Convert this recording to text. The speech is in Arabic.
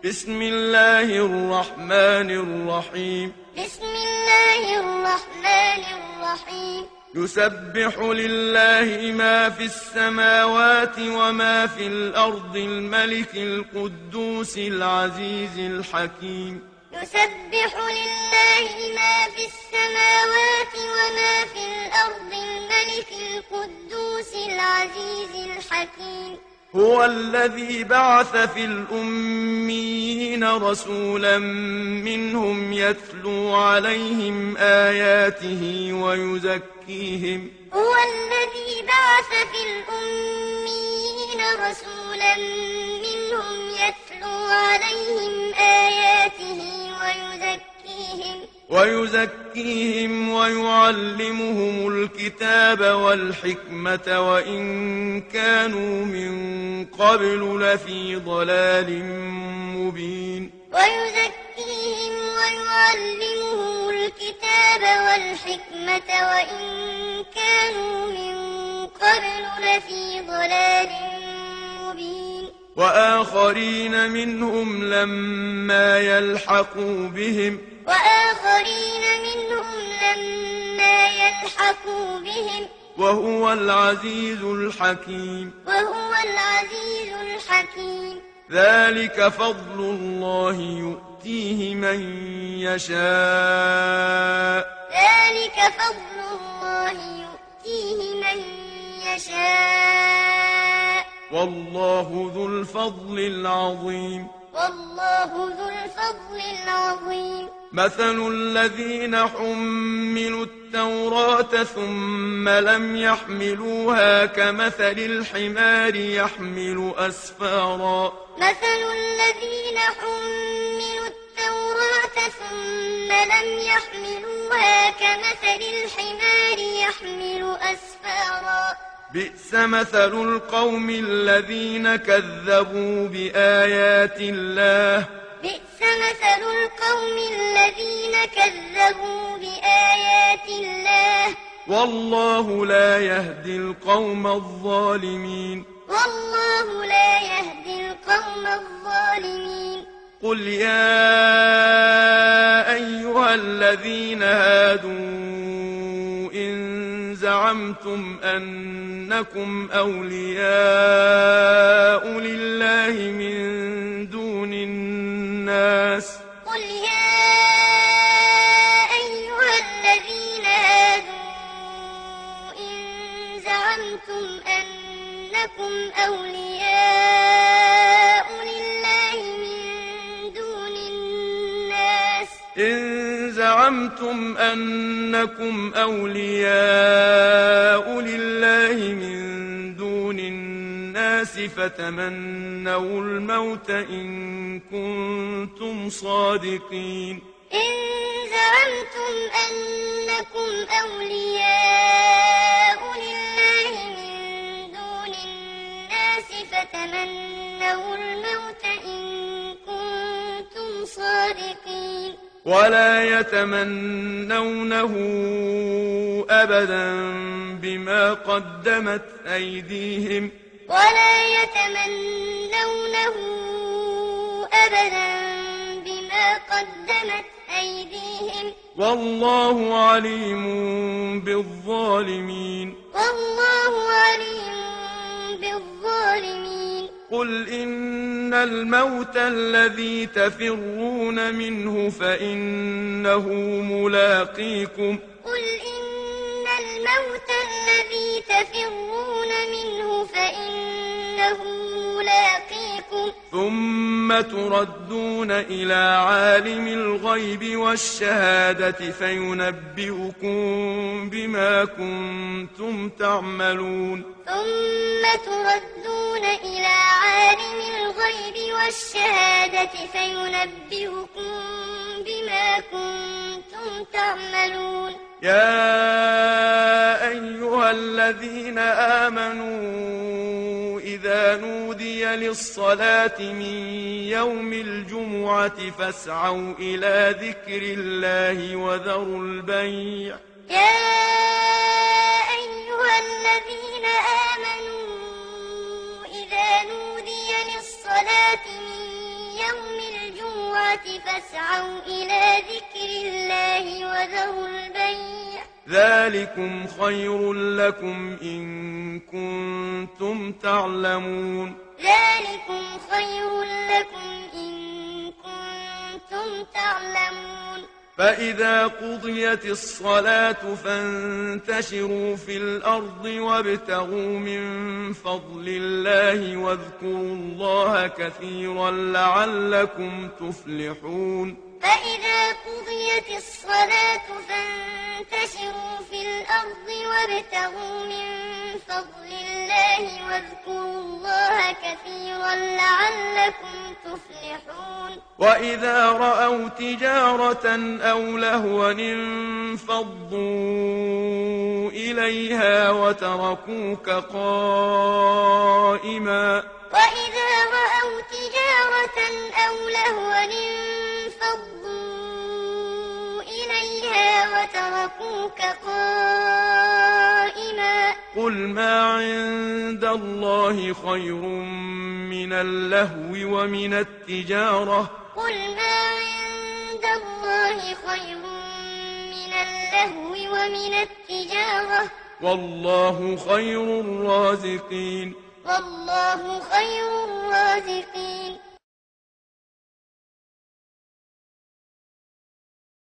بسم الله الرحمن الرحيم بسم الله الرحمن الرحيم يسبح لله ما في السماوات وما في الأرض الملك القدوس العزيز الحكيم يسبح لله ما في السماوات وما في الأرض الملك القدوس العزيز الحكيم هو الذي بعث في الأميين رسولا منهم يتلو عليهم آياته ويزكيهم هو الذي بعث في الأميين رسولا منهم يتلو عليهم آياته ويزكيهم ويعلمهم الكتاب والحكمة وإن كانوا من قبل لفي ضلال مبين ويزكيهم ويعلمهم الكتاب والحكمة وإن كانوا من قبل لفي ضلال مبين وآخرين منهم لما يلحقوا بهم وهو العزيز الحكيم ذلك فضل الله يؤتيه من يشاء والله ذو الفضل العظيم مثل الذين حملوا التوراة ثم لم يحملوها كمثل الحمار يحمل أسفارا بئس مثل القوم الذين كذبوا بآيات الله والله لا يهدي القوم الظالمين قل يا أيها الذين هادوا إن زعمتم أنكم أولياء لله من دون الناس إن زعمتم أنكم أولياء لله من دون الناس فتمنوا الموت إن كنتم صادقين ولا يتمنونه أبدا بما قدمت أيديهم والله عليم بالظالمين قل إن الموت الذي تفرون منه فإنه ملاقيكم ثم تردون إلى عالم الغيب والشهادة فينبئكم بما كنتم تعملون يا أيها الذين آمنوا إذا نودي للصلاة من يوم الجمعة فاسعوا إلى ذكر الله وذروا البيع إذا نودي للصلاة من يوم الجمعة فاسعوا إلى ذكر الله وذروا البيع ذلكم خير لكم إن كنتم تعلمون ذلكم خير لكم إن كنتم تعلمون فإذا قضيت الصلاة فانتشروا في الأرض وابتغوا من فضل الله واذكروا الله كثيرا لعلكم تفلحون فإذا قضيت الصلاة فانتشروا في الأرض وابتغوا من فضل الله واذكروا الله كثيرا لعلكم تفلحون وإذا رأوا تجارة أو لهوا انفضوا إليها وتركوك قائما وإذا رأوا تجارة أو لهوا انفضوا إليها وتركوك قائما قل ما عند الله خير من اللهو ومن التجارة قل ما عند الله خير من اللهو ومن التجارة والله خير الرازقين والله خير الرازقين